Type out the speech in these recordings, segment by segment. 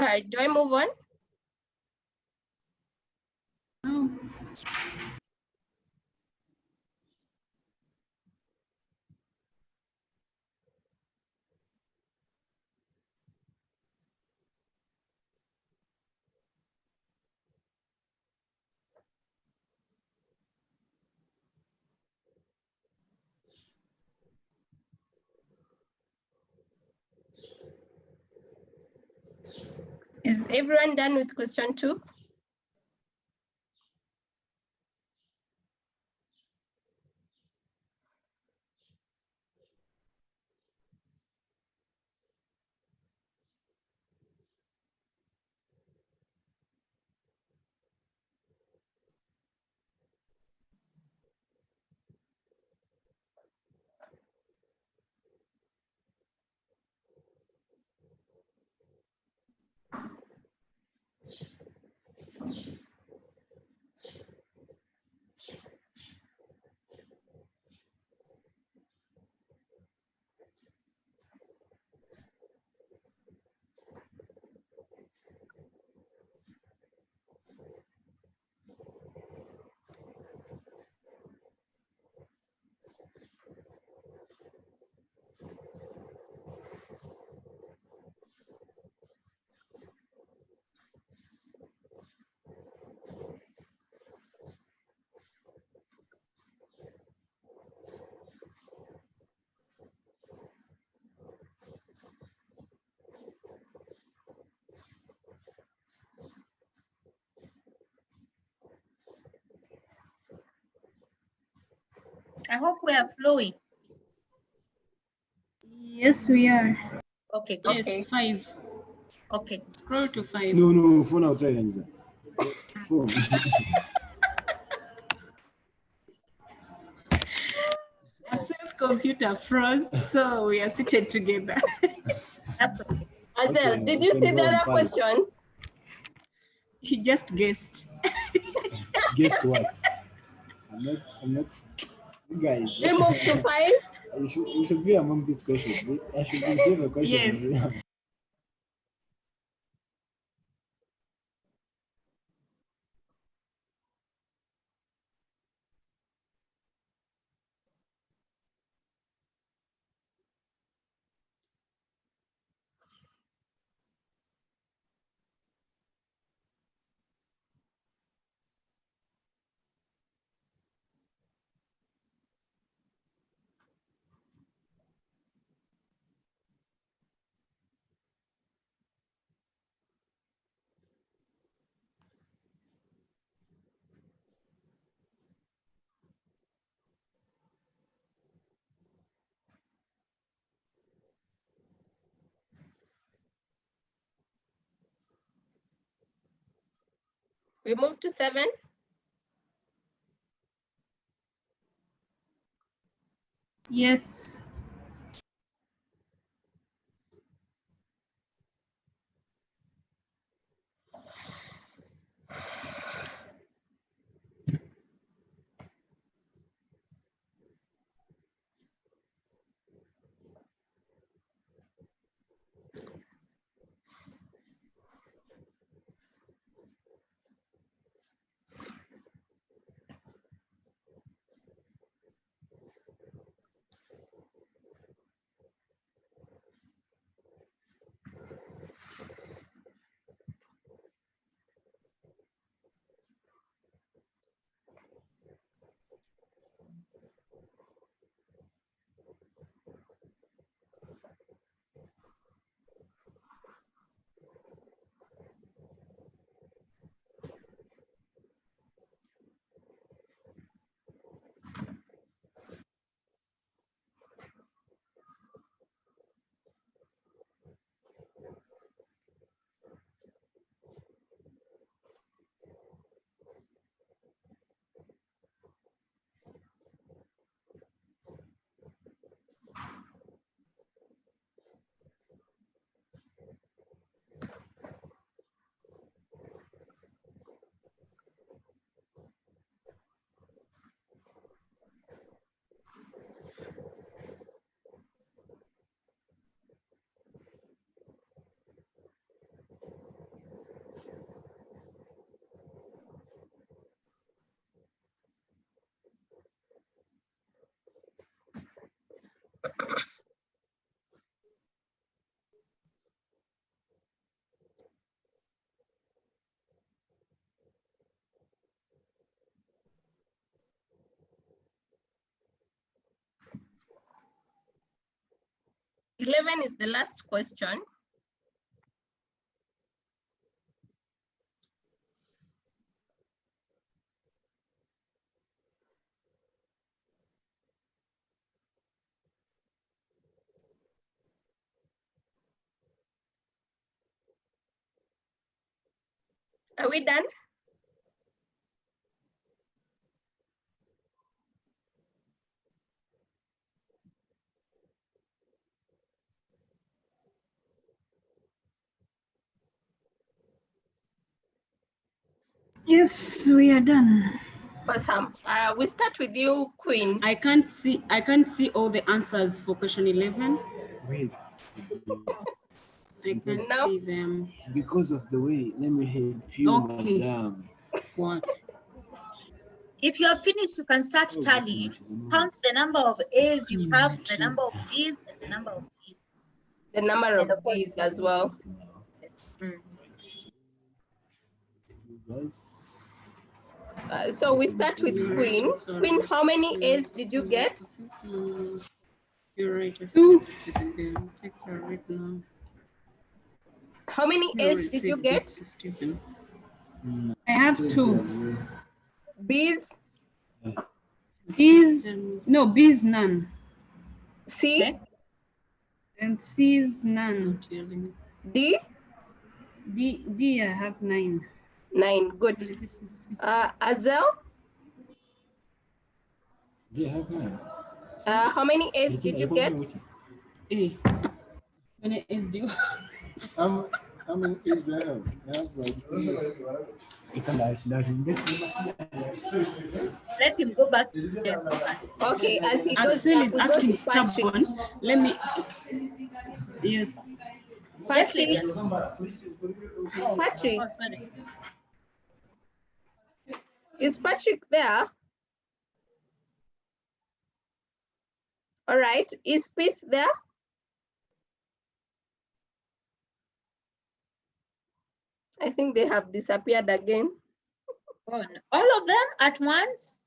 right, do I move on? No. Is everyone done with question 2? I hope we are flowing. Yes, we are. Okay, good. Yes, 5. Okay. Scroll to 5. No, phone out right now. Phone. Access computer froze, so we are seated together. That's okay. Azel, Okay, did we you can see go the on other 5. questions? He just guessed. Guess what? I'm not, you guys. We move to 5? You should be among these questions. I should receive a question. Yes. We move to 7? Yes. 11 is the last question. Are we done? Yes, we are done. Awesome. We start with you, Queen. I can't see all the answers for question 11. Wait. I can't No. see them. It's because of the way. Let me help you, Okay. madam. What? If you are finished, you can start Oh, tally. gosh, it's Count the number of A's you have, the Imagine. number of B's, and the number of B's. The number And of of course, bees as well. Yes. Mm. So we start with Queen. Queen, how many A's did you get? You're right. Two. Take care right now. How many A's did you get? I have two. B's, B's, no, B's none. C, Okay. And C's none. D, D, I have 9. 9. Good. Azel, Yeah, I have mine. how many A's did you get? A. When it is due. How many is do I have? I have like Let him go back to the desk first. Okay, as he goes Axel back, is we go acting to Patrick. stubborn. Let me. Yes. Patrick, Patrick, Oh, sorry. is Patrick there? All right, is Peace there? I think they have disappeared again. Oh, no. All of them at once?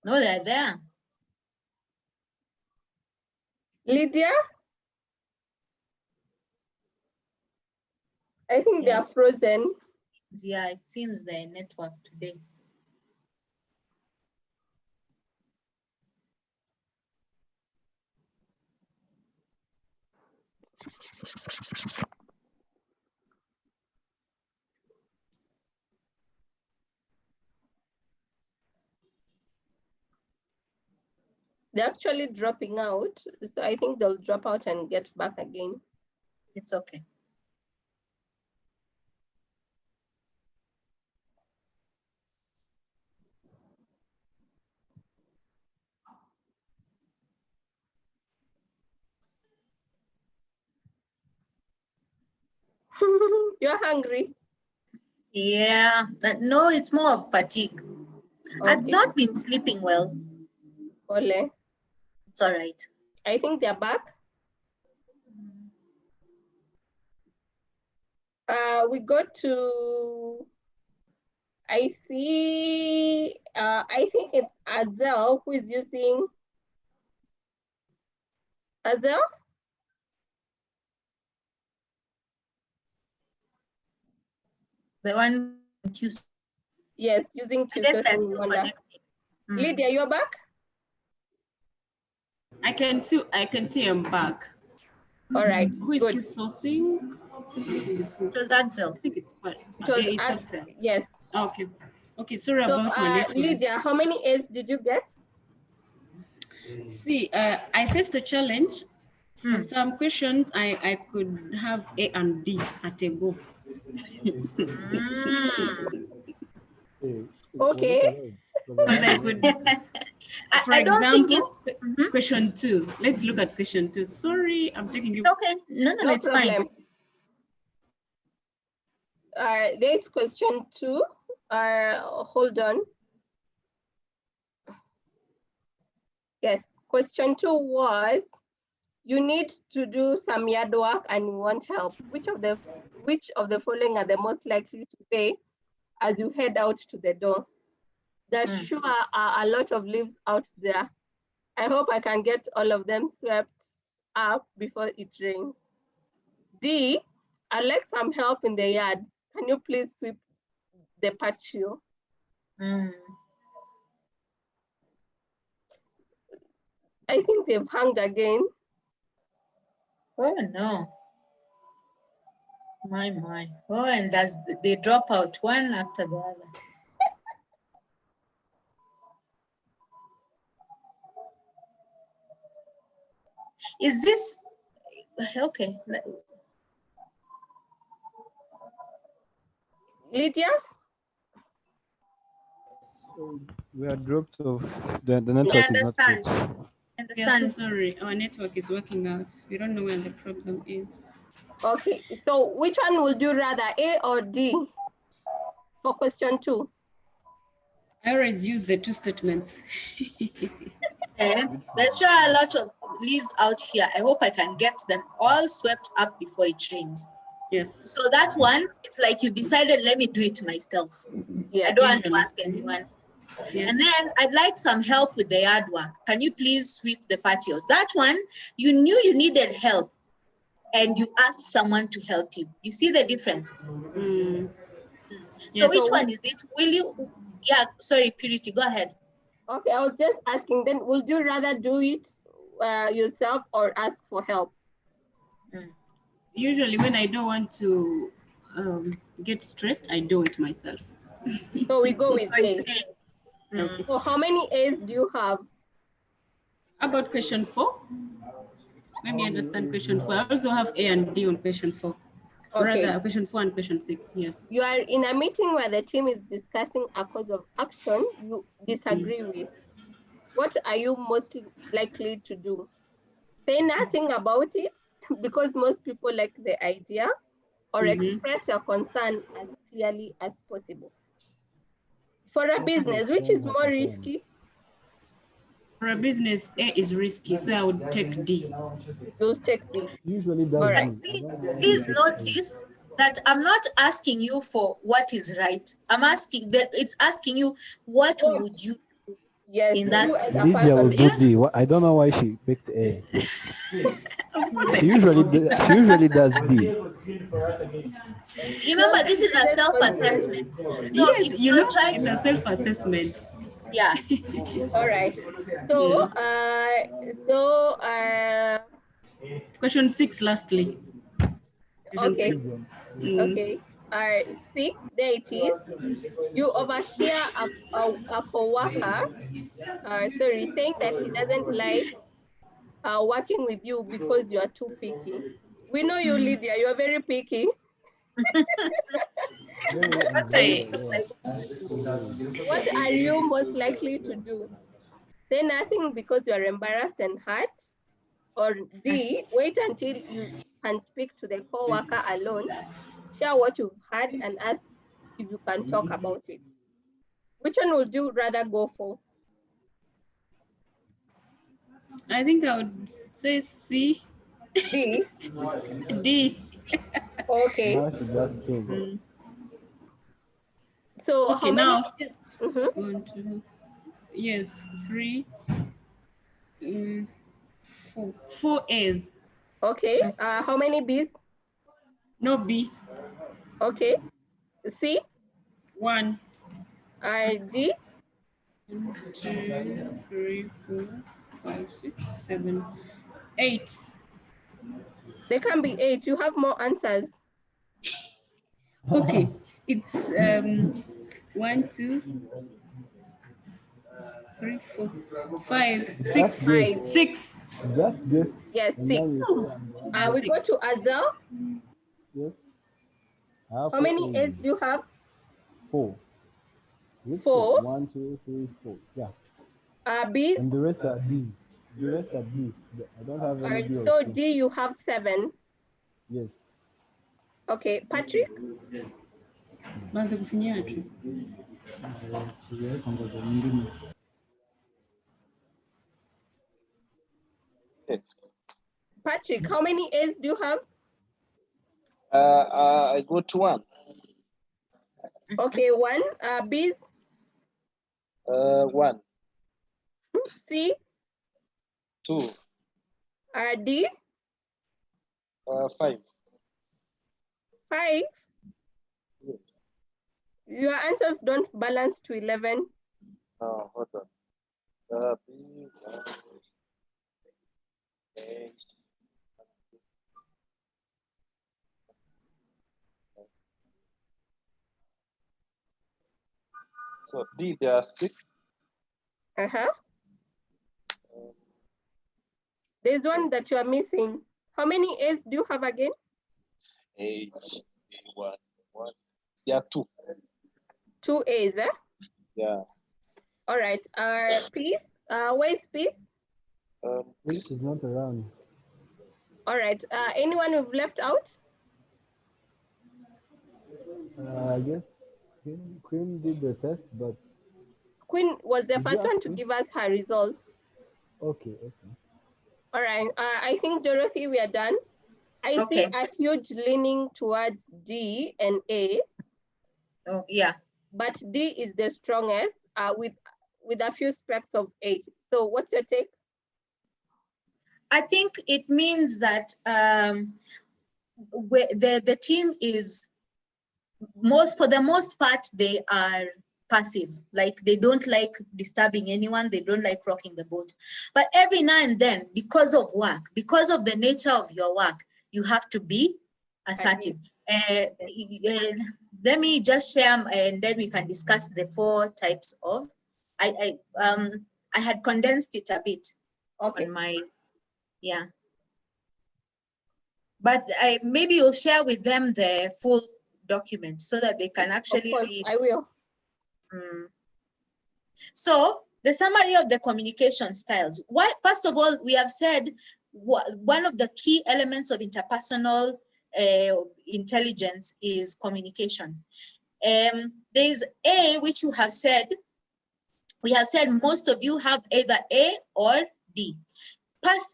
No, they're there. Lydia? I think they are frozen. Yeah, it seems their network today. They're actually dropping out. So I think they'll drop out and get back again. It's okay. You're hungry? Yeah, no, it's more of fatigue. I've Okay. not been sleeping well. Ole. It's all right. I think they're back. We go to, I see, I think it's Azel who is using, Azel? The one Tuesday. Yes, using I guess they're Q-Session still Wonder. connecting. Mm. Lydia, you're back? I can see I'm back. All right, Who is good. sourcing? It was Axel. I think it's part. It was It's Axel. yes. Okay. Okay, sorry So, about my network. Lydia, how many A's did you get? See, I faced a challenge. For some questions, I could have A and D at a go. Okay. I could, for I don't think example, it's question 2. Let's look at question 2. Sorry, I'm taking you. it's okay. No, No it's fine. problem. There's question 2. Hold on. Yes, question 2 was, you need to do some yard work and you want help. Which of the following are the most likely to say as you head out to the door? There sure are a lot of leaves out there. I hope I can get all of them swept up before it rains. D, I'd like some help in the yard. Can you please sweep the patio? I think they've hanged again. Oh no. My. Oh, and they drop out one after the other. Is this okay? Lydia? So we are dropped off. The network is not understand. good. We are so sorry. Our network is working out. We don't know where the problem is. Okay, so which one would you rather, A or D for question 2? I always use the 2 statements. There's sure a lot of leaves out here. I hope I can get them all swept up before it rains. Yes. So that one, it's like you decided, let me do it myself. Yes. I don't want to ask anyone. Yes. And then I'd like some help with the yard work. Can you please sweep the patio? That one, you knew you needed help and you asked someone to help you. You see the difference? Mm. So Yes. which one is it? Will you, yeah, sorry, Purity, go ahead. Okay, I was just asking then, would you rather do it yourself or ask for help? Usually when I don't want to get stressed, I do it myself. So we go with A. Okay. So how many A's do you have? About question 4? Let me understand question 4. I also have A and D on question 4. Okay. Rather, question 4 and question 6, yes. You are in a meeting where the team is discussing a course of action you disagree with. What are you most likely to do? Say nothing about it because most people like the idea, or express your concern as clearly as possible. For a business, which is more risky? For a business, A is risky, so I would take D. You'll take D. Usually that's Right. Please notice that I'm not asking you for what is right. I'm asking that it's asking you what would you do Yes, in that. you as a Lydia will person. do D. I don't know why she picked A. She usually does D. Remember, this is a self-assessment. So Yes, if you know, trying, it's a self-assessment. yeah. All right. So, Question 6, lastly. okay. Mm. Okay. 6, there it is. You overhear a co-worker, saying that he doesn't like working with you because you are too picky. We know you, Lydia, you are very picky. What are you most likely to do? Say nothing because you are embarrassed and hurt? Or D, wait until you can speak to the co-worker alone, share what you've heard and ask if you can talk about it. Which one would you rather go for? I think I would say C. D? D. Okay. Now she just chose. So Okay, how many? now. Mm-hmm. 1, 2, yes, 3, 4. 4 A's. Okay. How many B's? No B. Okay. C? 1. D? 1, 2, 3, 4, 5, 6, 7, 8. There can be 8. You have more answers. Okay, it's 1, 2, 3, 4, 5, 6. 5. 6. Just this. Yes, 6. We go to Azal. Yes. How many A's do you have? 4. 4. 1, 2, 3, 4. Yeah. B's? And the rest are B's. The rest are B's. I don't have any B or So C. D, you have 7. Yes. Okay, Patrick? Patrick, how many A's do you have? I got 1. Okay, 1. B's? 1. C? 2. D? 5. 5? Yes. Your answers don't balance to 11. Hold on. B, 1, 8. So D, there are 6. Uh-huh. There's one that you are missing. How many A's do you have again? H, A1, 1. There are 2. 2 A's, eh? Yeah. All right. Peace. Where's Peace? Please. She's not around. All right. Anyone we've left out? Yes. Queen did the test, but Queen was the did you first one ask to me? give us her results. Okay. All right. I think, Dorothy, we are done. I see a huge leaning towards D and A. Oh, yeah. But D is the strongest with a few specks of A. So what's your take? I think it means that the team is for the most part, they are passive. Like they don't like disturbing anyone. They don't like rocking the boat. But every now and then, because of work, because of the nature of your work, you have to be assertive. Let me just share, and then we can discuss the 4 types of. I had condensed it a bit on my, yeah. But maybe you'll share with them the full document so that they can actually read. I will. So the summary of the communication styles. First of all, we have said one of the key elements of interpersonal intelligence is communication. There's A, which you have said. We have said most of you have either A or D.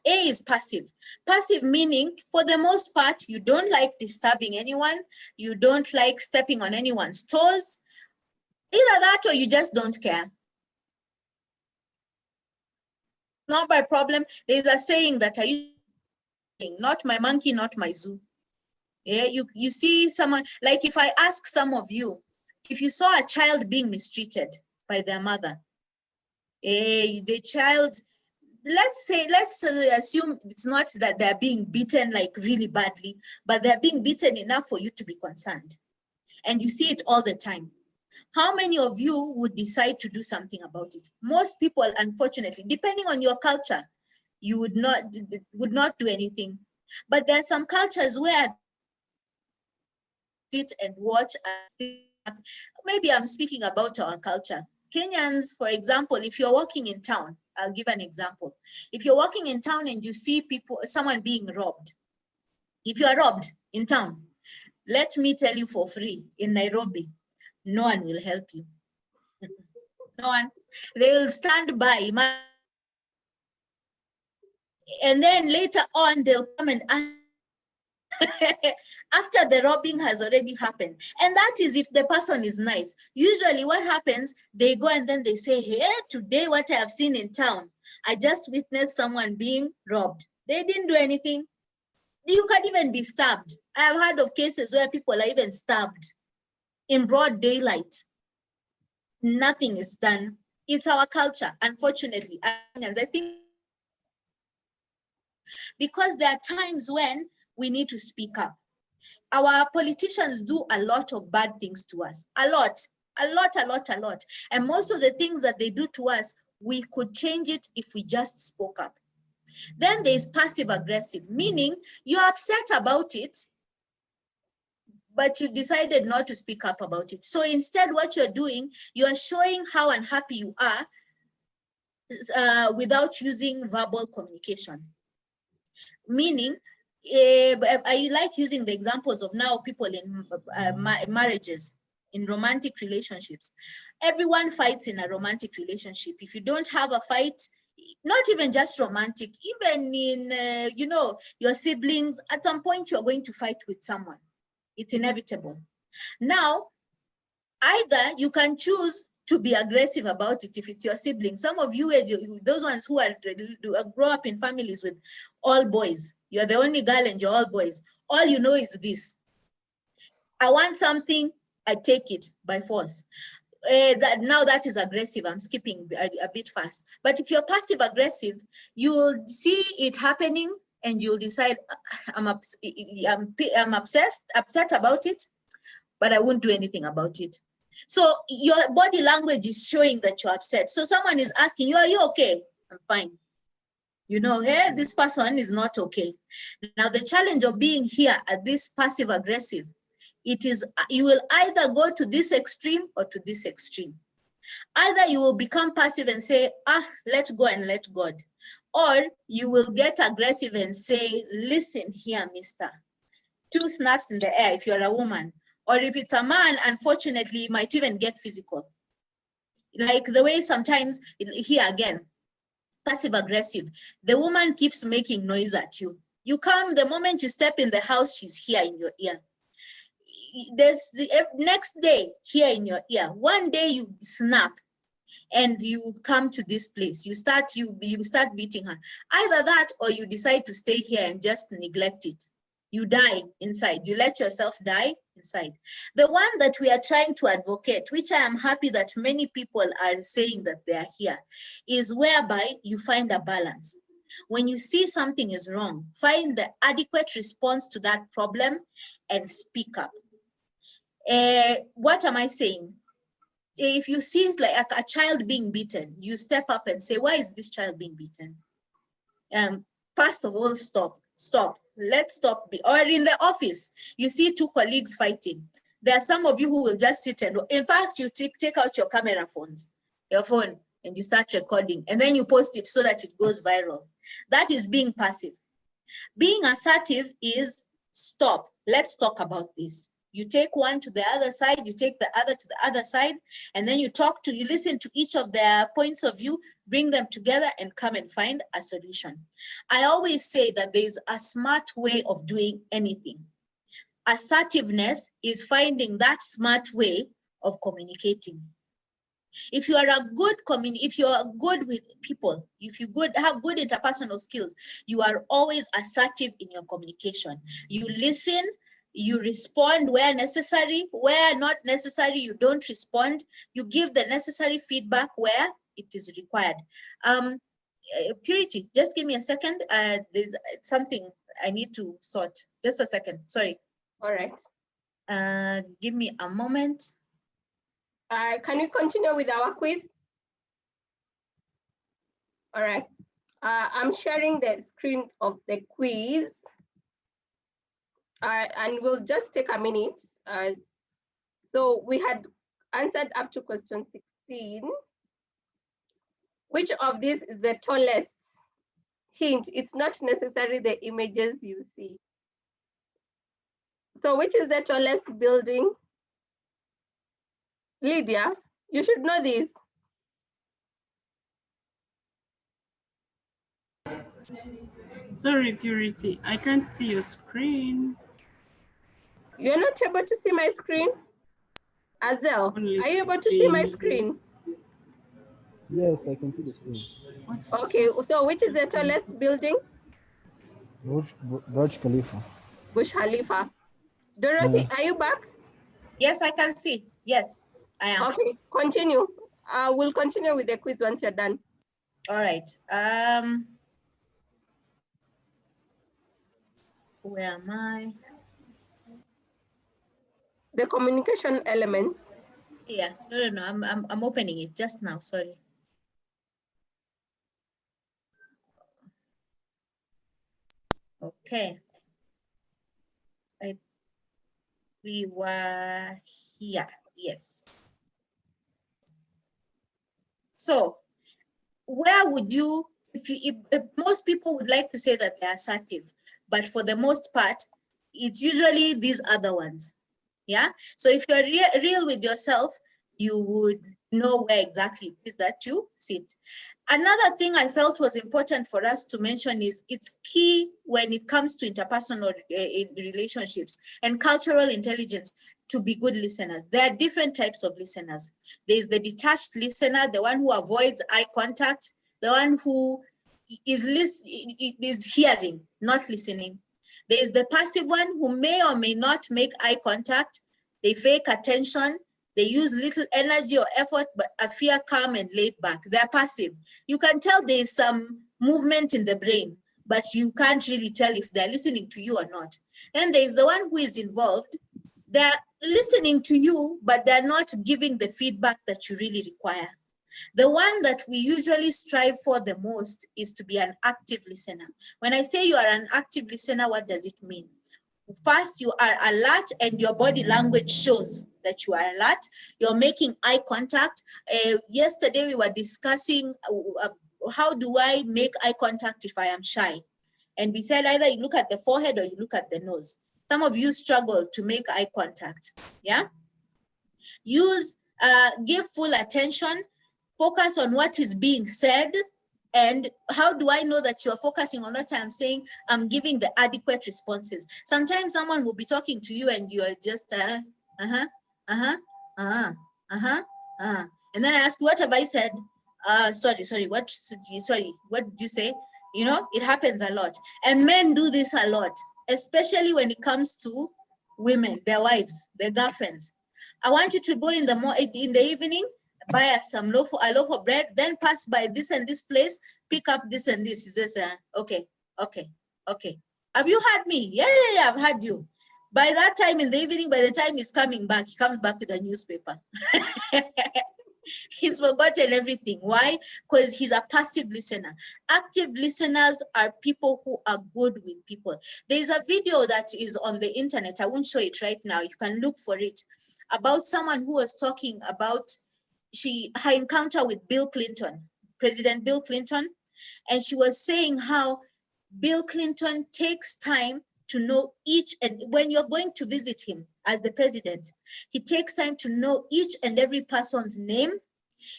A is passive. Passive meaning, for the most part, you don't like disturbing anyone. You don't like stepping on anyone's toes. Either that or you just don't care. Not my problem. There's a saying that I use, not my monkey, not my zoo. Yeah, you see someone, like if I ask some of you, if you saw a child being mistreated by their mother, the child, let's assume it's not that they're being beaten like really badly, but they're being beaten enough for you to be concerned. And you see it all the time. How many of you would decide to do something about it? Most people, unfortunately, depending on your culture, you would not do anything. But there are some cultures where sit and watch. Maybe I'm speaking about our culture. Kenyans, for example, if you're walking in town, I'll give an example. If you're walking in town and you see someone being robbed, if you are robbed in town, let me tell you for free, in Nairobi, no one will help you. No one. They will stand by. And then later on, they'll come and ask after the robbing has already happened. And that is if the person is nice. Usually what happens, they go and then they say, hey, today what I have seen in town, I just witnessed someone being robbed. They didn't do anything. You can even be stabbed. I have heard of cases where people are even stabbed in broad daylight. Nothing is done. It's our culture, unfortunately. I think because there are times when we need to speak up. Our politicians do a lot of bad things to us. A lot. And most of the things that they do to us, we could change it if we just spoke up. Then there's passive aggressive, meaning you're upset about it, but you decided not to speak up about it. So instead, what you're doing, you're showing how unhappy you are without using verbal communication. Meaning, I like using the examples of now people in marriages, in romantic relationships. Everyone fights in a romantic relationship. If you don't have a fight, not even just romantic, even in, your siblings, at some point you're going to fight with someone. It's inevitable. Now, either you can choose to be aggressive about it if it's your sibling. Some of you, those ones who are grow up in families with all boys, you're the only girl and you're all boys. All you know is this: I want something, I take it by force. That is aggressive. I'm skipping a bit fast. But if you're passive aggressive, you will see it happening and you'll decide, I'm upset about it, but I won't do anything about it. So your body language is showing that you're upset. So someone is asking you, are you okay? I'm fine. You know, hey, this person is not okay. Now the challenge of being here at this passive aggressive, it is, you will either go to this extreme or to this extreme. Either you will become passive and say, let go and let God. Or you will get aggressive and say, listen here, mister. 2 snaps in the air if you're a woman. Or if it's a man, unfortunately, it might even get physical. Like the way sometimes, here again, passive aggressive, the woman keeps making noise at you. You come, the moment you step in the house, she's here in your ear. There's the next day here in your ear. One day you snap and you come to this place. You start beating her. Either that or you decide to stay here and just neglect it. You die inside. You let yourself die inside. The one that we are trying to advocate, which I am happy that many people are saying that they are here, is whereby you find a balance. When you see something is wrong, find the adequate response to that problem and speak up. What am I saying? If you see like a child being beaten, you step up and say, why is this child being beaten? First of all, stop. Let's stop. Or in the office, you see 2 colleagues fighting. There are some of you who will just sit and, in fact, you take out your phone, and you start recording, and then you post it so that it goes viral. That is being passive. Being assertive is stop. Let's talk about this. You take one to the other side, you take the other to the other side, and then you listen to each of their points of view, bring them together and come and find a solution. I always say that there's a smart way of doing anything. Assertiveness is finding that smart way of communicating. If you are if you are good with people, if you have good interpersonal skills, you are always assertive in your communication. You listen, you respond where necessary, where not necessary, you don't respond. You give the necessary feedback where it is required. Purity, just give me a second. There's something I need to sort. Just a second, sorry. All right. Give me a moment. Can you continue with our quiz? All right. I'm sharing the screen of the quiz. And we'll just take a minute. So we had answered up to question 16. Which of these is the tallest? Hint, it's not necessarily the images you see. So which is the tallest building? Lydia, you should know this. Sorry, Purity, I can't see your screen. You're not able to see my screen? Azel, are you able to see my screen? Yes, I can see the screen. Okay, so which is the tallest building? Burj Khalifa. Burj Khalifa. Dorothy, are you back? Yes, I can see. Yes, I am. Okay, continue. We'll continue with the quiz once you're done. All right. Where am I? The communication element. Yeah, no. I'm opening it just now. Sorry. Okay. We were here. Yes. So, where would you, if most people would like to say that they're assertive, but for the most part, it's usually these other ones. Yeah. So if you're real with yourself, you would know where exactly it is that you sit. Another thing I felt was important for us to mention is it's key when it comes to interpersonal in relationships and cultural intelligence to be good listeners. There are different types of listeners. There's the detached listener, the one who avoids eye contact, the one who is hearing, not listening. There is the passive one who may or may not make eye contact. They fake attention. They use little energy or effort, but appear calm and laid back. They're passive. You can tell there is some movement in the brain, but you can't really tell if they're listening to you or not. Then there's the one who is involved. They're listening to you, but they're not giving the feedback that you really require. The one that we usually strive for the most is to be an active listener. When I say you are an active listener, what does it mean? First, you are alert and your body language shows that you are alert. You're making eye contact. Yesterday, we were discussing how do I make eye contact if I am shy? And we said either you look at the forehead or you look at the nose. Some of you struggle to make eye contact, yeah? Give full attention, focus on what is being said. And how do I know that you're focusing on what I'm saying? I'm giving the adequate responses. Sometimes someone will be talking to you and you're just, and then I ask, what have I said? Sorry, what did you say? You know, it happens a lot. And men do this a lot, especially when it comes to women, their wives, their girlfriends. I want you to go in the evening, buy us a loaf of bread, then pass by this and this place, pick up this and this. He says, okay. Have you heard me? Yeah, I've heard you. By that time in the evening, by the time he's coming back, he comes back with a newspaper. He's forgotten everything. Why? Because he's a passive listener. Active listeners are people who are good with people. There's a video that is on the internet. I won't show it right now. You can look for it, about someone who was talking about her encounter with Bill Clinton, President Bill Clinton. And she was saying how Bill Clinton takes time to know when you're going to visit him as the president, he takes time to know each and every person's name.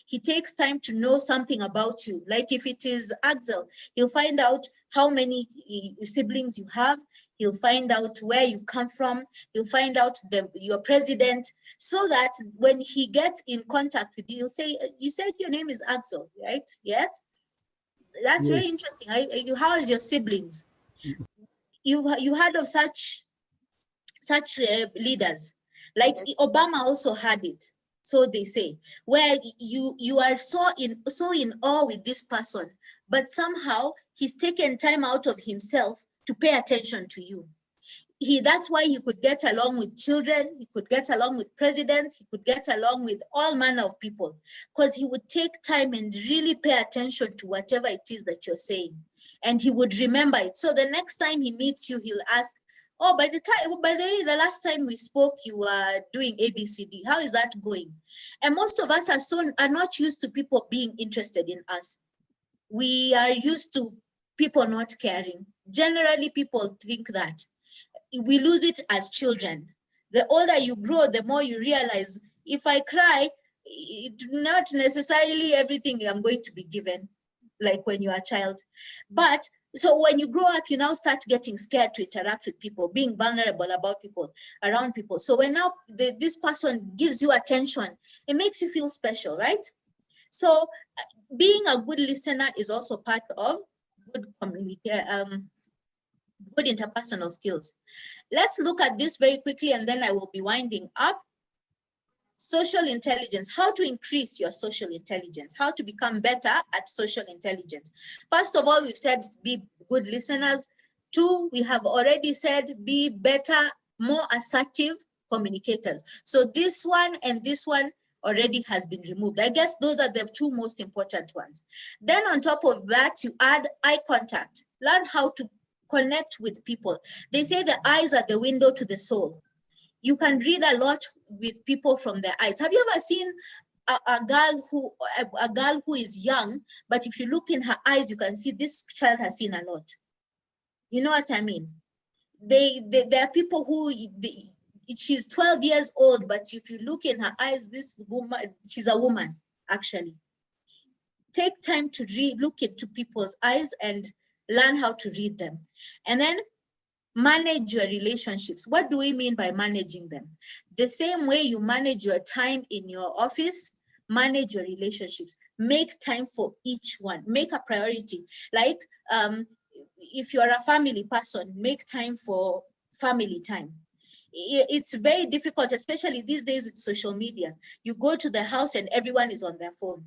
He takes time to know something about you. Like if it is Axel, he'll find out how many siblings you have. He'll find out where you come from. He'll find out your president, so that when he gets in contact with you, he'll say, you said your name is Axel, right? Yes? That's very interesting. How is your siblings? You heard of such leaders. Like Obama also had it. So they say, where you are so in awe with this person, but somehow he's taken time out of himself to pay attention to you. That's why he could get along with children, he could get along with presidents, he could get along with all manner of people, because he would take time and really pay attention to whatever it is that you're saying. And he would remember it. So the next time he meets you, he'll ask, oh, by the way, the last time we spoke, you were doing ABCD. How is that going? And most of us are not used to people being interested in us. We are used to people not caring. Generally, people think that. We lose it as children. The older you grow, the more you realize, if I cry, it's not necessarily everything I'm going to be given, like when you're a child. But so when you grow up, you now start getting scared to interact with people, being vulnerable about people, around people. So when now this person gives you attention, it makes you feel special, right? So being a good listener is also part of good good interpersonal skills. Let's look at this very quickly, and then I will be winding up. Social intelligence, how to increase your social intelligence, how to become better at social intelligence. First of all, we've said be good listeners. 2, we have already said be better, more assertive communicators. So this one and this one already has been removed. I guess those are the 2 most important ones. Then on top of that, you add eye contact. Learn how to connect with people. They say the eyes are the window to the soul. You can read a lot with people from their eyes. Have you ever seen a girl who is young, but if you look in her eyes, you can see this child has seen a lot. You know what I mean? There are people who she's 12 years old, but if you look in her eyes, this woman, she's a woman, actually. Take time to look into people's eyes and learn how to read them. And then manage your relationships. What do we mean by managing them? The same way you manage your time in your office, manage your relationships. Make time for each one. Make a priority. Like if you're a family person, make time for family time. It's very difficult, especially these days with social media. You go to the house and everyone is on their phone.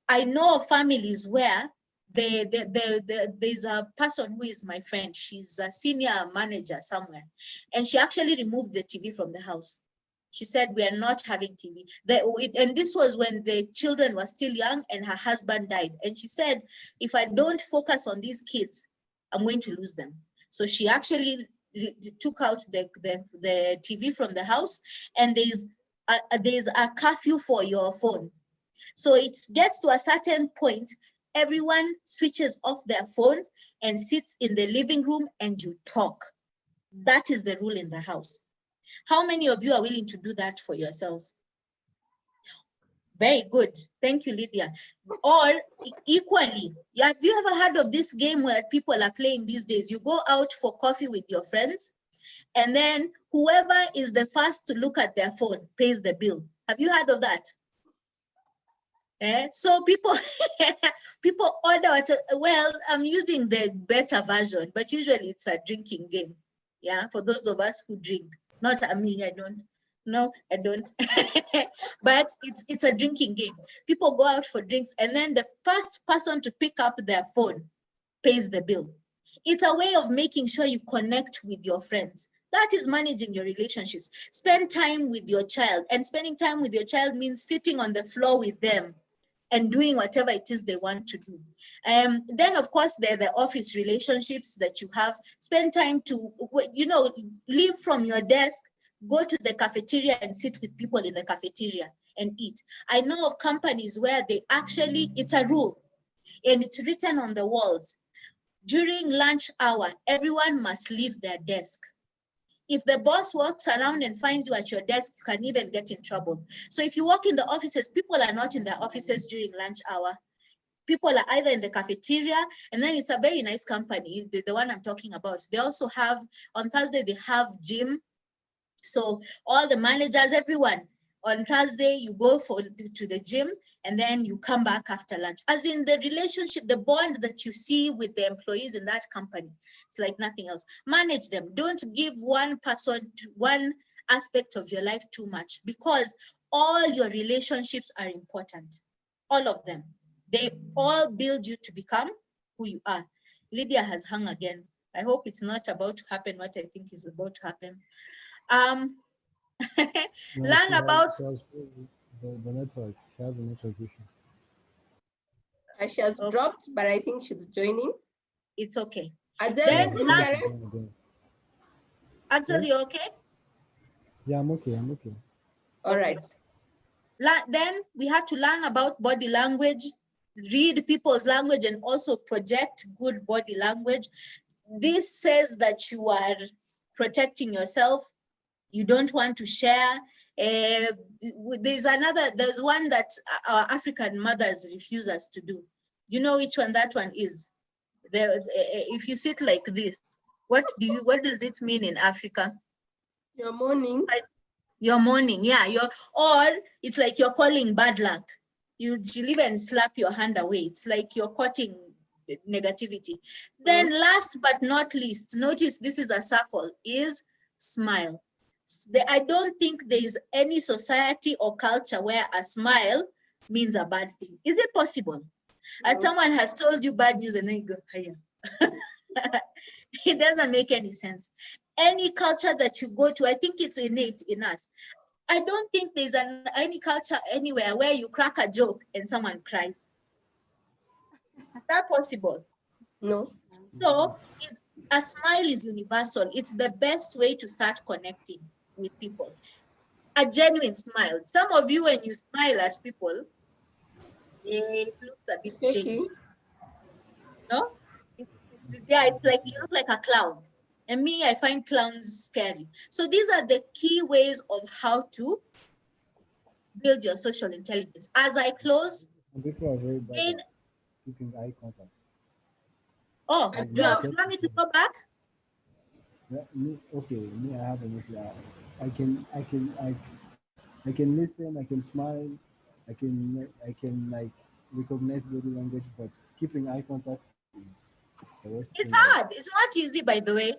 I know of families where there's a person who is my friend. She's a senior manager somewhere, and she actually removed the TV from the house. She said, we are not having TV. And this was when the children were still young and her husband died. And she said, if I don't focus on these kids, I'm going to lose them. So she actually took out the TV from the house, and there's a curfew for your phone. So it gets to a certain point, everyone switches off their phone and sits in the living room and you talk. That is the rule in the house. How many of you are willing to do that for yourselves? Very good. Thank you, Lydia. Or equally, have you ever heard of this game where people are playing these days? You go out for coffee with your friends, and then whoever is the first to look at their phone pays the bill. Have you heard of that? So people people order well, I'm using the better version, but usually it's a drinking game. Yeah, for those of us who drink. Not I mean, I don't. No, I don't. But it's a drinking game. People go out for drinks, and then the first person to pick up their phone pays the bill. It's a way of making sure you connect with your friends. That is managing your relationships. Spend time with your child, and spending time with your child means sitting on the floor with them and doing whatever it is they want to do. Then, of course, there are the office relationships that you have. Spend time to, leave from your desk, go to the cafeteria and sit with people in the cafeteria and eat. I know of companies where they actually, it's a rule, and it's written on the walls. During lunch hour, everyone must leave their desk. If the boss walks around and finds you at your desk, you can even get in trouble. So if you walk in the offices, people are not in their offices during lunch hour. People are either in the cafeteria, and then it's a very nice company, the one I'm talking about. They also have, on Thursday, they have gym. So all the managers, everyone, on Thursday, you go to the gym, and then you come back after lunch. As in the relationship, the bond that you see with the employees in that company, it's like nothing else. Manage them. Don't give one person, one aspect of your life too much, because all your relationships are important. All of them. They all build you to become who you are. Lydia has hung again. I hope it's not about to happen what I think is about to happen. No, Learn about the network. She has a network issue. She has dropped, but I think she's joining. It's okay. Then Axel, you okay? Yeah, I'm okay. All right. Then we have to learn about body language, read people's language, and also project good body language. This says that you are protecting yourself. You don't want to share. There's one that our African mothers refuse us to do. Do you know which one that one is? If you sit like this, what does it mean in Africa? Your morning. Your morning, yeah. Or it's like you're calling bad luck. She'll even slap your hand away. It's like you're quoting negativity. Then last but not least, notice this is a circle, is smile. I don't think there is any society or culture where a smile means a bad thing. Is it possible? And someone has told you bad news and then you go, hiya. It doesn't make any sense. Any culture that you go to, I think it's innate in us. I don't think there's any culture anywhere where you crack a joke and someone cries. Is that possible? No. So a smile is universal. It's the best way to start connecting with people. A genuine smile. Some of you, when you smile at people, it looks a bit strange. No? It's like you look like a clown. And me, I find clowns scary. So these are the key ways of how to build your social intelligence. As I close, And people are very bad in, at keeping eye contact. oh, Like do you you said want me to before. go back? Yeah, me, I have an issue. I can listen, I can smile, I can like recognize body language, but keeping eye contact is the worst It's thing. Like, hard. It's not easy, by the way.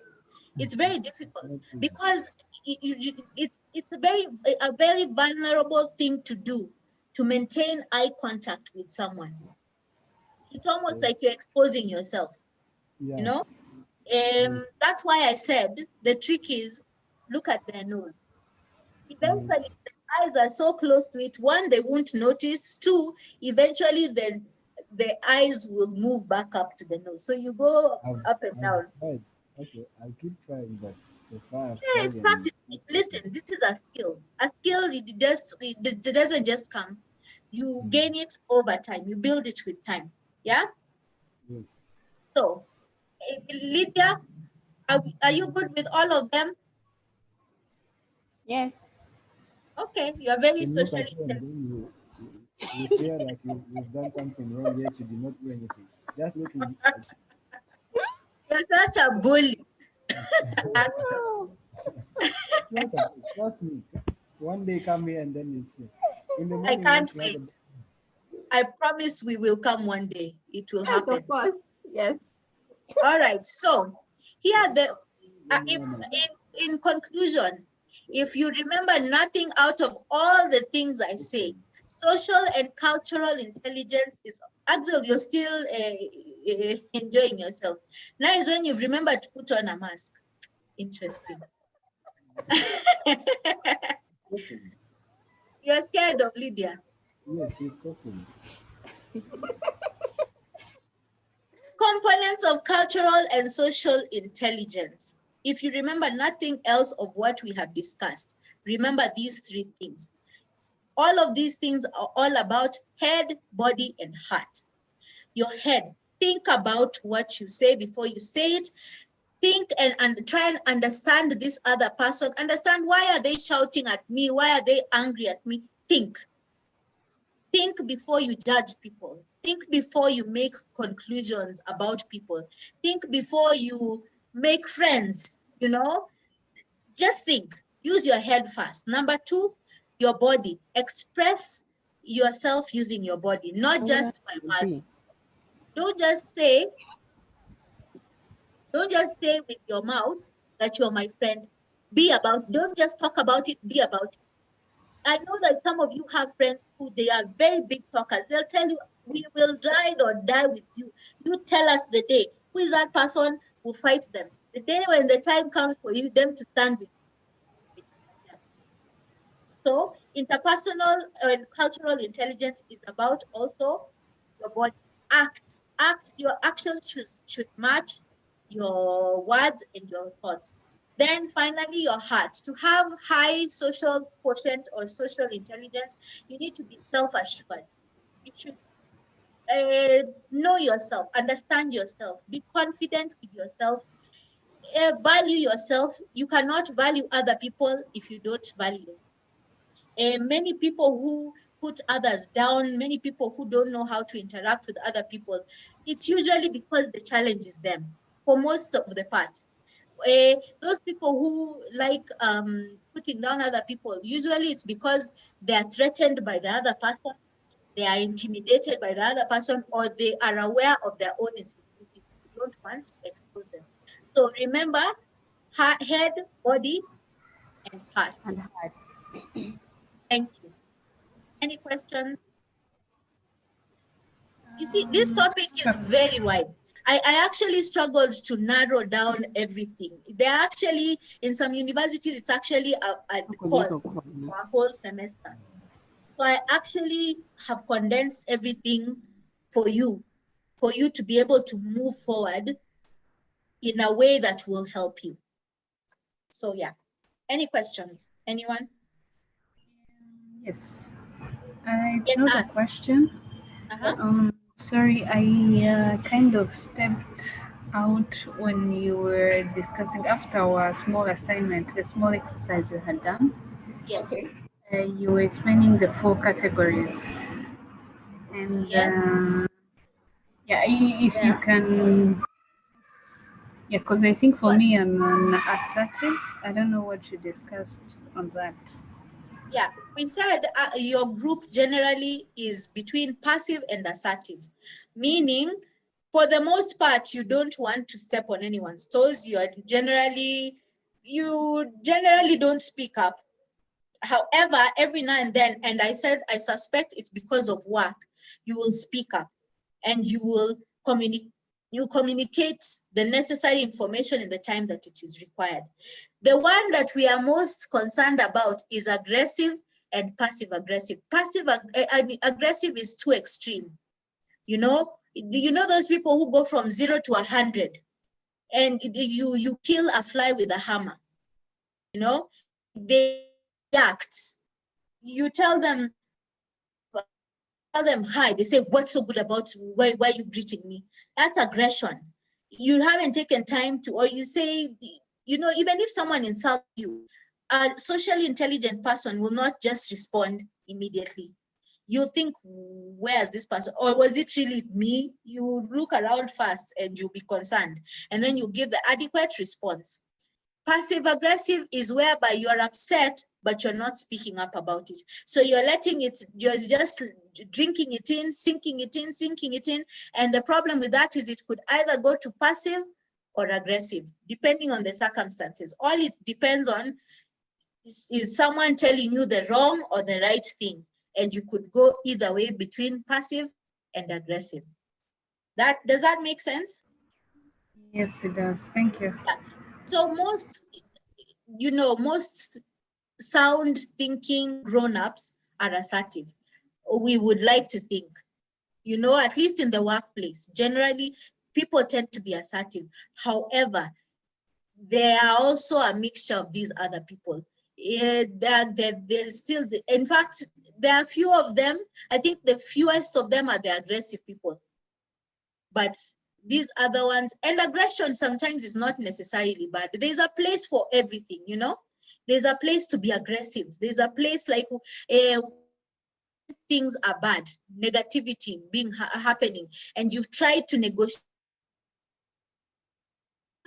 It's very it's difficult not easy. because it's a very vulnerable thing to do, to maintain eye contact with someone. It's almost Okay. like you're exposing yourself, you Yeah. know? Yes. That's why I said the trick is look at their nose. Eventually, the eyes are so close to it. One, they won't notice. Two, eventually the eyes will move back up to the nose. So you go up and I've down. tried. Okay, I'll keep trying, but so far I've Yeah, tried it's and practice. not Listen, working. this is a skill. A skill, it doesn't just come. You gain it over time. You build it with time. Yeah? Yes. So, Lydia, are you good with all of them? Yes. Okay, you're very Then look at socially you and intelligent. then you fear that you've done something wrong yet you did not do anything. Just looking at You're such a bully. Oh, it's not a, trust me. One day come here and then it's in the I morning once can't you have a wait. I promise we will come one day. It will yes, happen. of course. Yes. All right. So here the when you if are my in conclusion, if you remember nothing out of all the things I say, social and cultural intelligence is Axel. You're still enjoying yourself. Now is when you've remembered to put on a mask. Interesting. coughing. You're scared of Lydia. Yes, he's coughing. Components of cultural and social intelligence. If you remember nothing else of what we have discussed, remember these three things. All of these things are all about head, body, and heart. Your head, think about what you say before you say it. Think and try and understand this other person. Understand, why are they shouting at me? Why are they angry at me? Think. Think before you judge people. Think before you make conclusions about people. Think before you make friends, you know? Just think. Use your head first. Number two, your body. Express yourself using your body, not just by words. Don't just say with your mouth that you're my friend. Don't just talk about it, be about it. I know that some of you have friends who they are very big talkers. They'll tell you, we will ride or die with you. You tell us the day. Who is that person? We'll fight them. The day when the time comes for you, them to stand with you. So interpersonal and cultural intelligence is about also your body. Your actions should match your words and your thoughts. Then finally, your heart. To have high social quotient or social intelligence, you need to be self-assured. You should know yourself, understand yourself, be confident with yourself, value yourself. You cannot value other people if you don't value yourself. Many people who put others down, many people who don't know how to interact with other people, it's usually because the challenge is them for most of the part. Those people who like putting down other people, usually it's because they are threatened by the other person, they are intimidated by the other person, or they are aware of their own insecurity. They don't want to expose them. So remember, head, body, and heart. And heart. Thank you. Any questions? You see, this topic is very wide. I actually struggled to narrow down everything. There actually, in some universities, it's actually a course for a whole semester. So I actually have condensed everything for you to be able to move forward in a way that will help you. So yeah, any questions? Anyone? Yes. It's Yes, not a ask. question. Uh-huh. Sorry, I kind of stepped out when you were discussing after our small assignment, the small exercise you had done. Yes. Okay. You were explaining the 4 categories. And Yes. yeah, if you Yeah. can, yeah, because I think for me, I'm an assertive. I don't know what you discussed on that. Yeah, we said your group generally is between passive and assertive, meaning for the most part, you don't want to step on anyone's toes. You generally don't speak up. However, every now and then, and I said, I suspect it's because of work, you will speak up and you will communicate the necessary information in the time that it is required. The one that we are most concerned about is aggressive and passive aggressive. Aggressive is too extreme. You know those people who go from 0 to 100 and you kill a fly with a hammer. You know, they act. You tell them hi, they say, what's so good about why are you greeting me? That's aggression. You haven't taken time to, or you say, even if someone insults you, a socially intelligent person will not just respond immediately. You think, where's this person? Or was it really me? You look around first and you'll be concerned. And then you give the adequate response. Passive aggressive is whereby you're upset, but you're not speaking up about it. So you're letting it, you're just drinking it in, sinking it in. And the problem with that is it could either go to passive or aggressive, depending on the circumstances. All it depends on is someone telling you the wrong or the right thing. And you could go either way between passive and aggressive. Does that make sense? Yes, it does. Thank you. Yeah. So most sound thinking grown-ups are assertive. We would like to think, at least in the workplace, generally people tend to be assertive. However, there are also a mixture of these other people. There's still, in fact, there are few of them. I think the fewest of them are the aggressive people. But these other ones, and aggression sometimes is not necessarily bad. There's a place for everything, There's a place to be aggressive. There's a place like things are bad, negativity happening, and you've tried to negotiate,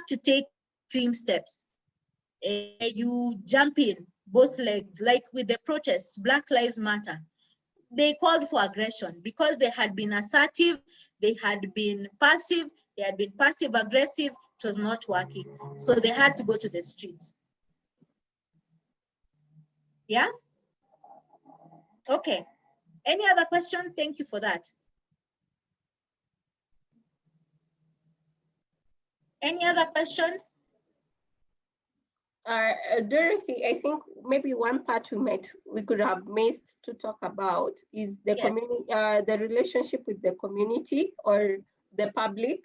to take extreme steps. You jump in both legs, like with the protests, Black Lives Matter. They called for aggression because they had been assertive, they had been passive aggressive, it was not working. So they had to go to the streets. Yeah? Okay. Any other question? Thank you for that. Any other question? Dorothy, I think maybe one part we could have missed to talk about is the community, the relationship with the community or the public,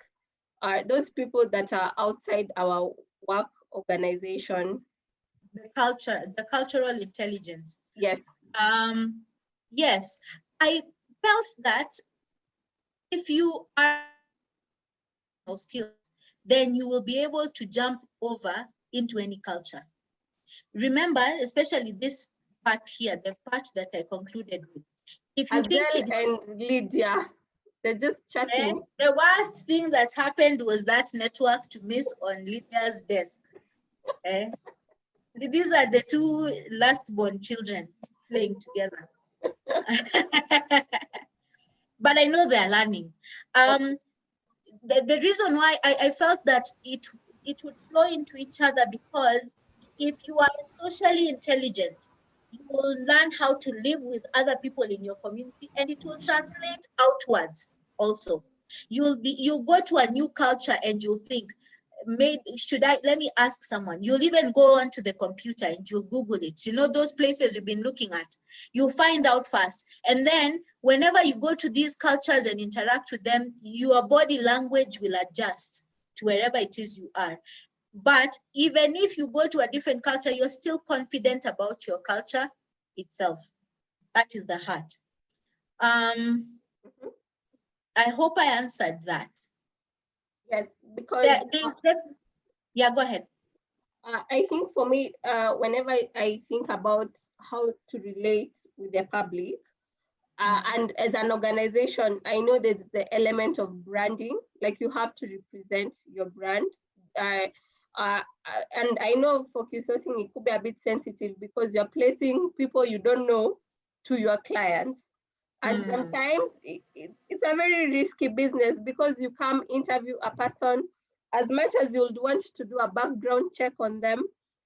those people that are outside our work organization. The cultural intelligence. Yes. Yes, I felt that if you are skills, then you will be able to jump over into any culture. Remember, especially this part here, the part that I concluded with. If you think and Lydia, they're just chatting. The worst thing that happened was that network to miss on Lydia's desk. These are the two last born children playing together. But I know they're learning. The reason why I felt that it would flow into each other, because if you are socially intelligent, you will learn how to live with other people in your community, and it will translate outwards also. You'll go to a new culture and you'll think, let me ask someone. You'll even go onto the computer and you'll Google it. Those places you've been looking at, you'll find out fast. And then whenever you go to these cultures and interact with them, your body language will adjust to wherever it is you are. But even if you go to a different culture, you're still confident about your culture itself. That is the heart. I hope I answered that. Yes, because yeah, go ahead. I think for me, whenever I think about how to relate with the public, and as an organization, I know there's the element of branding, like you have to represent your brand. And I know for Q sourcing, it could be a bit sensitive because you're placing people you don't know to your clients. And sometimes it's a very risky business because you come interview a person, as much as you would want to do a background check on them,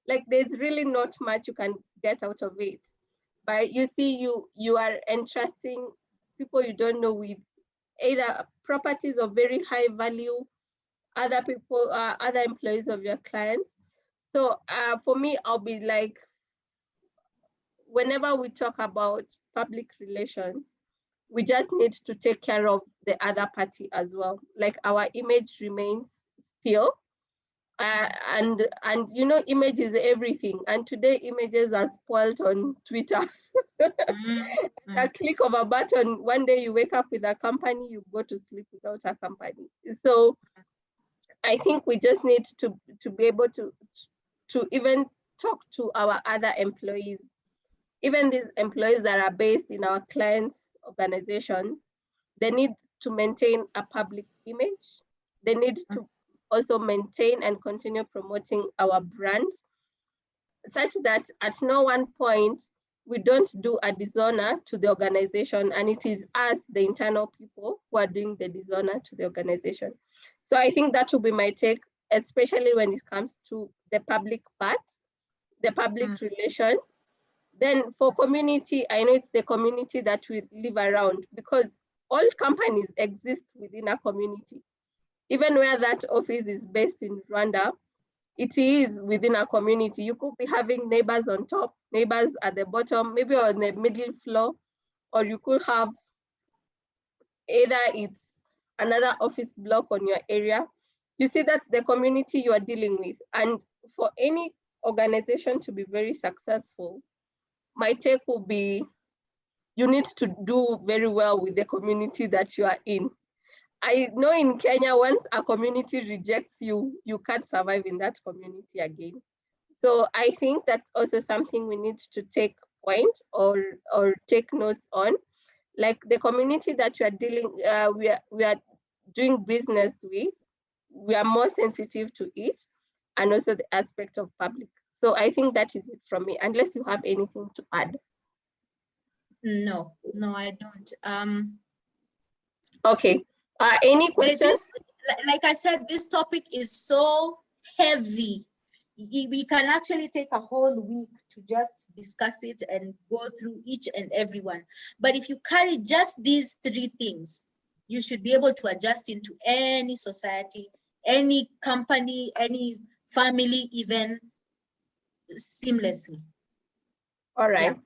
like there's really not much you can get out of it. But you see, you are entrusting people you don't know with either properties of very high value, other people, other employees of your clients. So for me, I'll be like, whenever we talk about public relations, we just need to take care of the other party as well. Like our image remains still. And you know, image is everything. And today images are spoiled on Twitter. A click of a button, one day you wake up with a company, you go to sleep without a company. So I think we just need to be able to even talk to our other employees, even these employees that are based in our clients' organization. They need to maintain a public image. They need to also maintain and continue promoting our brand, such that at no one point we don't do a dishonor to the organization, and it is us, the internal people, who are doing the dishonor to the organization. So I think that will be my take, especially when it comes to the public part, the public relations. Then for community, I know it's the community that we live around, because all companies exist within a community. Even where that office is based in Rwanda, it is within a community. You could be having neighbors on top, neighbors at the bottom, maybe on the middle floor, or you could have either it's another office block on your area. You see, that's the community you are dealing with. And for any organization to be very successful, my take will be, you need to do very well with the community that you are in. I know in Kenya, once a community rejects you, you can't survive in that community again. So I think that's also something we need to take point or take notes on. Like the community that you are dealing, we are doing business with, we are more sensitive to it, and also the aspect of public. So I think that is it from me, unless you have anything to add. No, I don't. Okay. Any questions? Like I said, this topic is so heavy. We can actually take a whole week to just discuss it and go through each and every one. But if you carry just these three things, you should be able to adjust into any society, any company, any family, even seamlessly. All right. Yeah.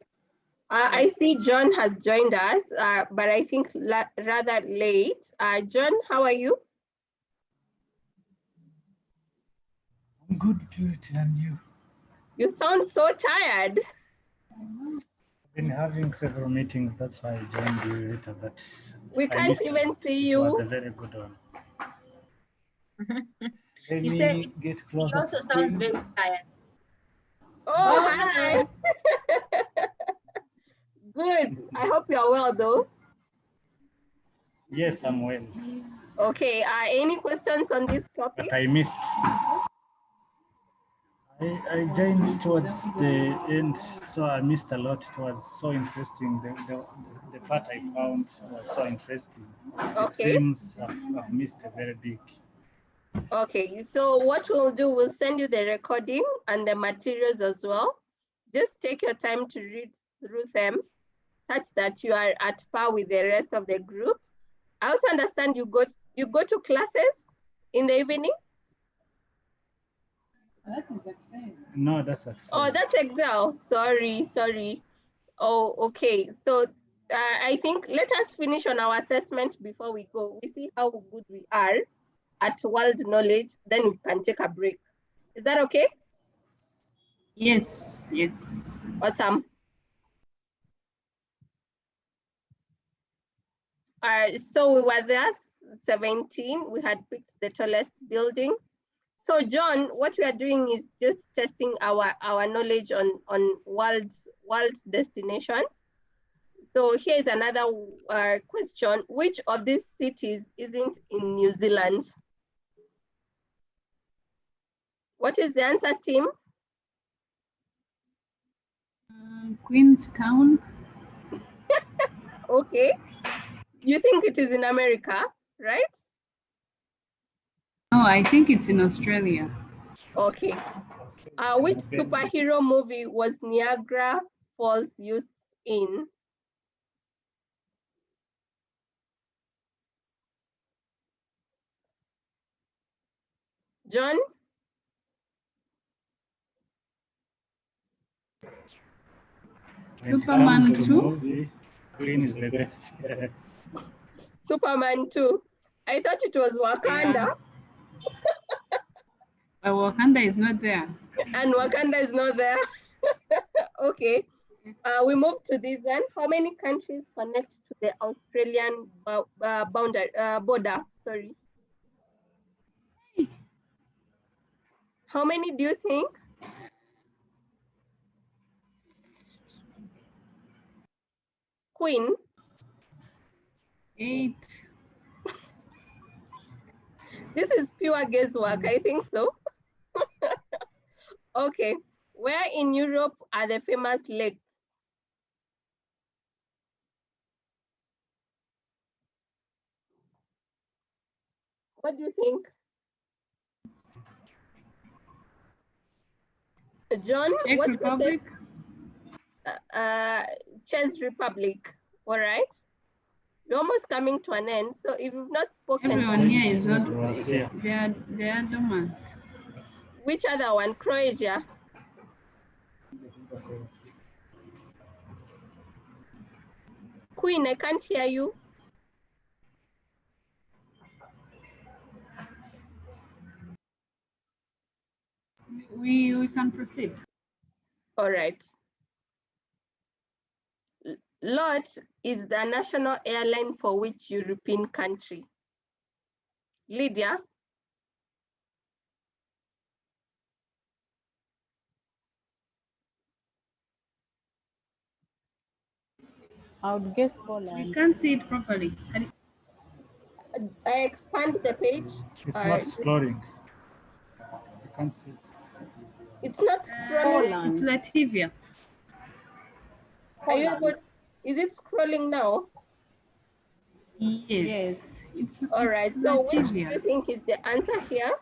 I see John has joined us, but I think rather late. John, how are you? I'm good, and you? You sound so tired. I've been having several meetings, that's why I joined you later, but We can't even see you. It was a very good one. Let You me say get he closer. also sounds very tired. Oh, hi. Good. I hope you're well, though. Yes, I'm well. Okay. Any questions on this topic? But I missed. I joined towards the end, so I missed a lot. It was so interesting. The part I found was so interesting. Okay. It seems I've missed a very big. Okay, so what we'll do, we'll send you the recording and the materials as well. Just take your time to read through them such that you are at par with the rest of the group. I also understand you go to classes in the evening? That is Excel. No, that's Excel. Oh, that's Excel. Sorry. Oh, okay. So I think let us finish on our assessment before we go. We see how good we are at world knowledge, then we can take a break. Is that okay? Yes. Awesome. So we were 17, we had picked the tallest building. So John, what we are doing is just testing our knowledge on world destinations. So here's another question. Which of these cities isn't in New Zealand? What is the answer, team? Queenstown. Okay. You think it is in America, right? No, I think it's in Australia. Okay. Which superhero movie was Niagara Falls used in? John? Superman 2. Queen is the best. Superman 2. I thought it was Wakanda. Yeah. But Wakanda is not there. And Wakanda is not there. Okay. We move to this one. How many countries connect to the Australian border? Sorry. How many do you think? Queen? 8. This is pure guesswork. I think so. Okay. Where in Europe are the famous lakes? What do you think? John, Czech what's Republic. Czech Republic, all right? We're almost coming to an end. So if you've not spoken, Everyone here is not. Russia. They are dormant. which other one? Croatia. Queen, I can't hear you. We can proceed. All right. LOT is the national airline for which European country? Lydia? I would guess We Poland. can't see it properly. I expand the page. It's not scrolling. You can't see it. It's not scrolling. It's Latvia. Are you able, is it scrolling now? Yes. All right. So which do Latvia. you think is the answer here?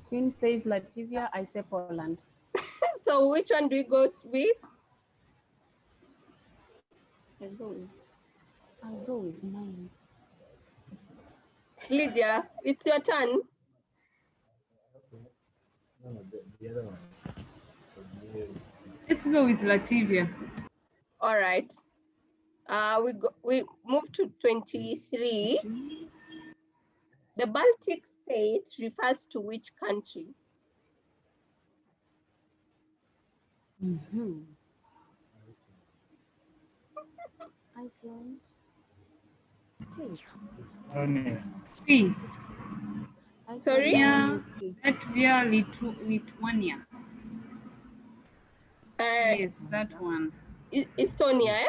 Queen says Latvia, I say Poland. So which one do we go with? I'll go with mine. Lydia, it's your turn. The other one. Let's go with Latvia. All right. We move to 23. The Baltic state refers to which country? Iceland. Estonia. Three. Sorry? Latvia, Lithuania. Yes, that one. Estonia,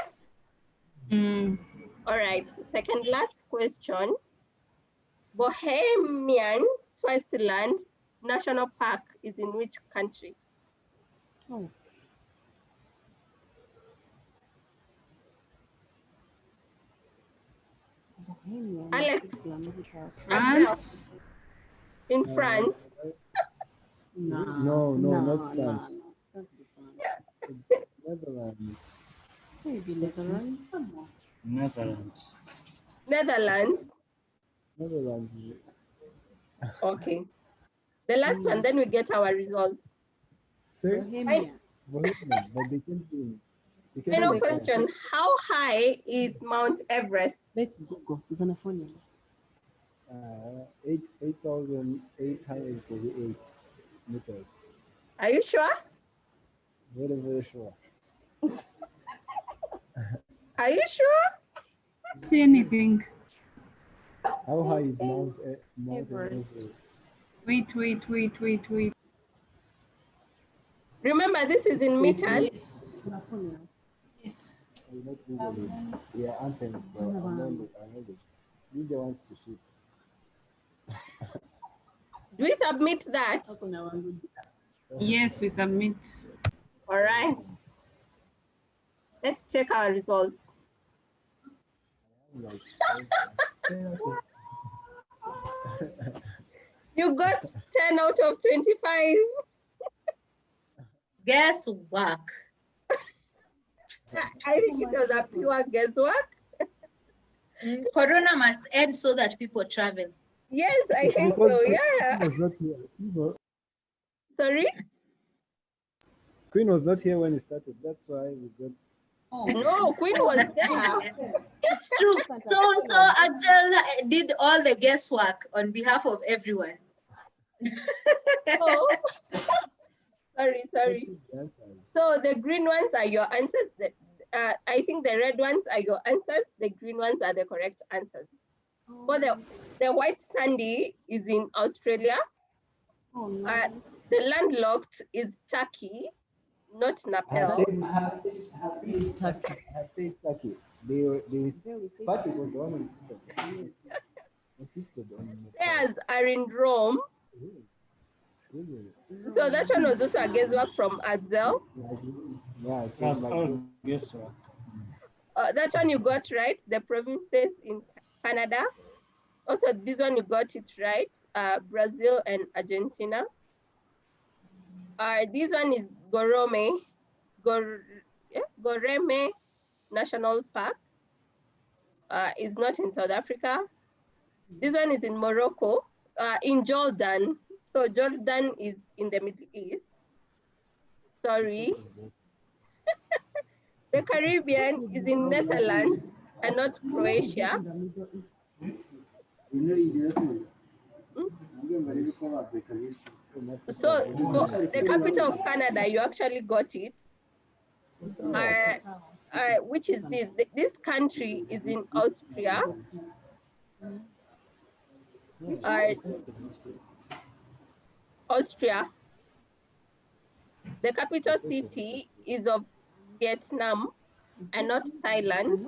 eh? All right, second last question. Bohemian Switzerland National Park is in which country? Oh. Bohemian. Alex. France. In France. No, not France. Netherlands. Maybe Netherlands. Netherlands. Netherlands. Netherlands. Okay. The last one, then we get our results. Sorry? Bohemia. Bohemian, but they can't be. Final question, how high is Mount Everest? Let's Google. Xenophobia. 8,848 meters. Are you sure? Very, very sure. Are you sure? See anything? How high is Mount Everest. Everest? Wait. Remember, this is in meters. Yes. Yes. I will not Google it. Yeah, answer it, but I know it. Media wants to shoot. Do we submit that? Yes, we submit. All right. Let's check our results. I'm like, You got 10 out of 25. Guesswork. I think it was a pure guesswork. Corona must end so that people travel. Yes, I think because so. Queen Yeah. was not here. Sorry? Queen was not here when it started. That's why we got. No, Queen was there. It's true. So Axel did all the guesswork on behalf of everyone. Oh. Sorry. Let's see the answers. So the green ones are your answers. I think the red ones are your answers. The green ones are the correct answers. For the white sandy is in Australia. The landlocked is Turkey, not Nepal. I had said Turkey. Patrick was the one who insisted on Theirs are in Rome. Really? So that one was also a guesswork from Adzel. Yeah, it was That's like all guesswork. That one you got right. The provinces in Canada. Also, this one you got it right. Brazil and Argentina. This one is Goreme National Park. Is not in South Africa. This one is in Morocco, in Jordan. So Jordan is in the Middle East. Sorry. The Caribbean is in Netherlands and not Croatia. So the capital of Canada, you actually got it. Which is this? This country is in Austria. Austria. The capital city is of Vietnam and not Thailand.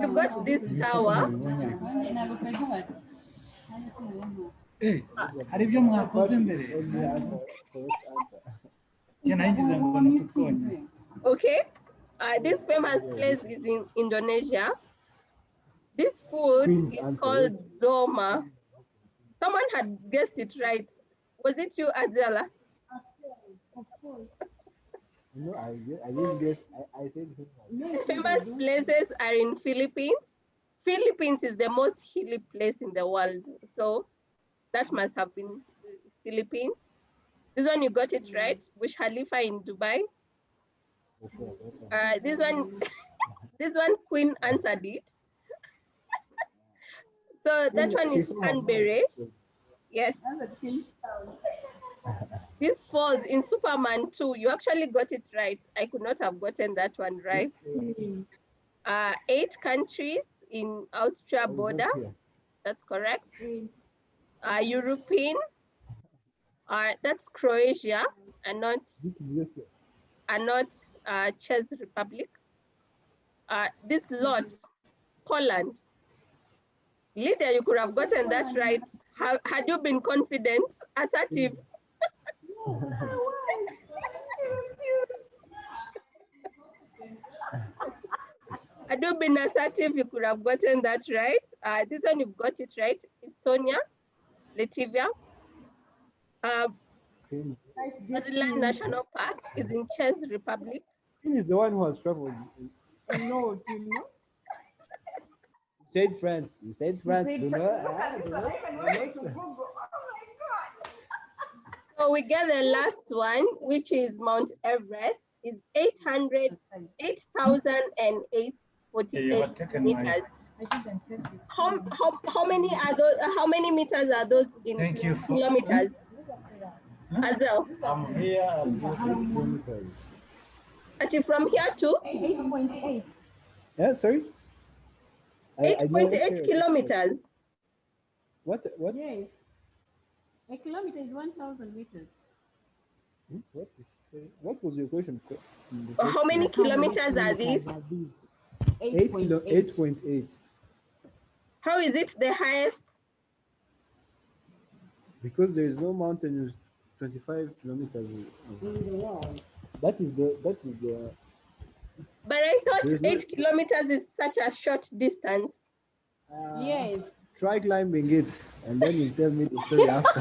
You got this tower. hari ibyo mwakoze mbere nagize ngo ntitutwonye. Okay, this famous place is in Indonesia. This food is called doma. Someone had guessed it right. Was it you, Adela? No, I didn't guess. I said The famous places are in Philippines. Philippines is the most hilly place in the world. So that must have been Philippines. This one you got it right. Burj Khalifa in Dubai. This one, this one Queen answered it. So that one is Canberra. Yes. This falls in Superman 2. You actually got it right. I could not have gotten that one right. 8 countries in Austria border. That's correct. European. That's Croatia and not Czech Republic. This lot, Poland. Lydia, you could have gotten that right. Had you been confident, assertive. Had you been assertive, you could have gotten that right. This one you've got it right. Estonia, Latvia. Swaziland National Park is in Czech Republic. Queen is the one who has traveled. No, you know. You said France. You said France. said Do France. not. So we get the last one, which is Mount Everest, is 8,008 meters. How many are those? How many meters are those in kilometers? As well. I'm here as Actually, from here to 8.8. Yeah, sorry. I know 8.8 kilometers. What? Yes. A kilometer is 1,000 meters. What is say? What was your question? In the How first many place? How many kilometers are these? kilometers are these? 8.8. How is it the highest? Because there is no mountain with 25 kilometers. In the world. That is the But I thought there is no 8 kilometers is such a short distance. Yes. try climbing it and then you tell me the story after.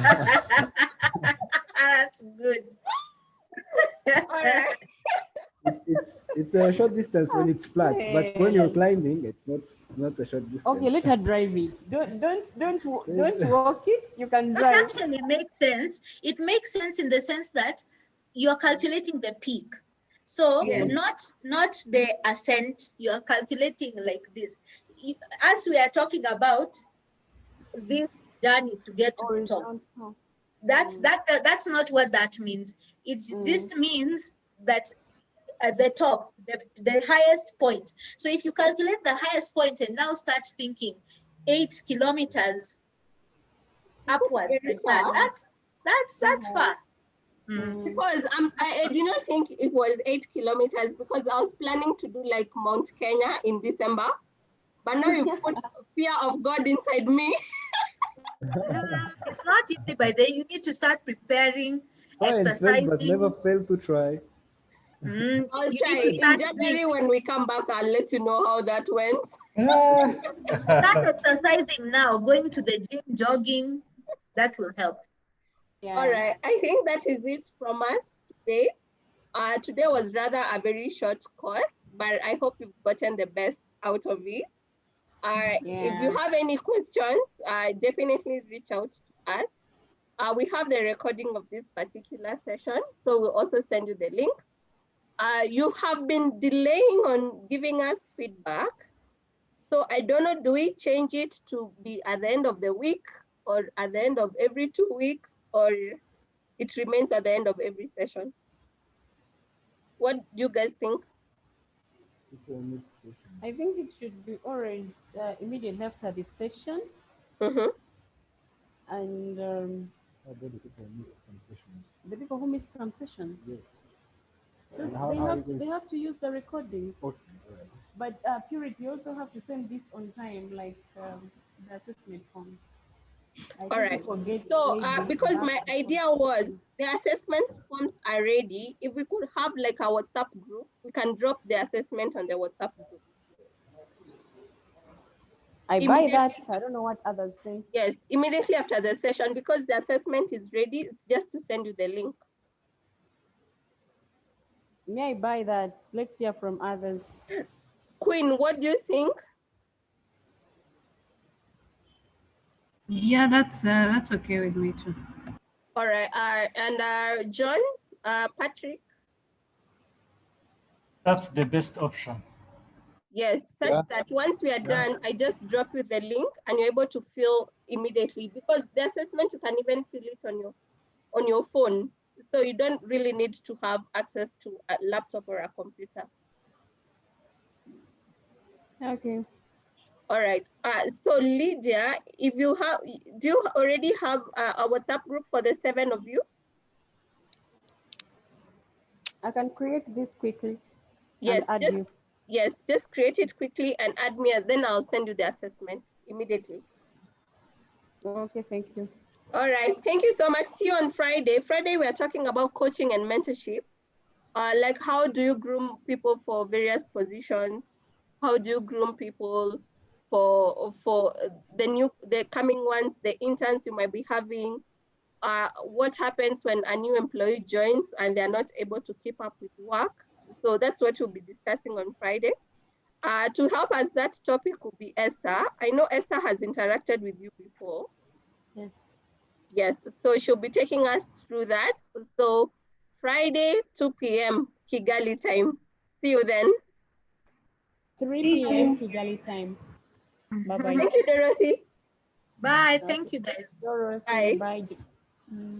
That's good. All right. It's a short distance when it's flat, but when you're climbing, it's not a short distance. Okay, let her drive it. Don't walk it. You can That drive. actually makes sense. It makes sense in the sense that you're calculating the peak. So Yes. not the ascent, you're calculating like this. As we are talking about this journey to get to the top. Horizontal. That's not what that means. This means that at the top, the highest point. So if you calculate the highest point and now start thinking 8 kilometers upwards Very like that, far. that's far. Because I did not think it was 8 kilometers because I was planning to do like Mount Kenya in December. But now you put fear of God inside me. It's not easy by then. You need to start preparing, Try and fail, exercising. but never fail to try. I'll You try. need to In start January when we come back, I'll let you know how that went. start exercising now, going to the gym, jogging. That will help. Yeah. All right. I think that is it from us today. Today was rather a very short course, but I hope you've gotten the best out of it. If you have any questions, definitely reach out to us. We have the recording of this particular session, so we'll also send you the link. You have been delaying on giving us feedback. So I don't know, do we change it to be at the end of the week or at the end of every 2 weeks, or it remains at the end of every session? What do you guys think? I think it should be always immediately after the session. Mm-hmm. And How about the people who missed some sessions? the people who missed some sessions, Yes. because And how they have to use the recording. Okay. All right. But Purity, you also have to send this on time, like the assessment form. I All think right. you forget So maybe because back my and idea forth. was the assessment forms are ready. If we could have like a WhatsApp group, we can drop the assessment on the WhatsApp group. I buy Immediately- that. I don't know what others say. Yes, immediately after the session, because the assessment is ready, it's just to send you the link. May I buy that? Let's hear from others. Queen, what do you think? Yeah, that's okay with me too. All right, and John, Patrick? That's the best option. Yes, such Yeah. that once we are done, I just drop you the link and you're able to fill immediately, because the assessment, you can even fill it on your phone. So you don't really need to have access to a laptop or a computer. Okay. All right. So Lydia, if you have, do you already have a WhatsApp group for the 7 of you? I can create this quickly. Yes, and add you. Yes, just create it quickly and add me, and then I'll send you the assessment immediately. Okay, thank you. All right, thank you so much. See you on Friday. Friday, we are talking about coaching and mentorship. Like how do you groom people for various positions? How do you groom people for the coming ones, the interns you might be having? What happens when a new employee joins and they're not able to keep up with work? So that's what we'll be discussing on Friday. To help us, that topic will be Esther. I know Esther has interacted with you before. Yes. Yes, so she'll be taking us through that. So Friday, 2 p.m. Kigali time. See you then. 3 p.m. Kigali time. Bye-bye. Thank you, Dorothy. Bye. Thank you, guys. Dorothy, Bye. bye.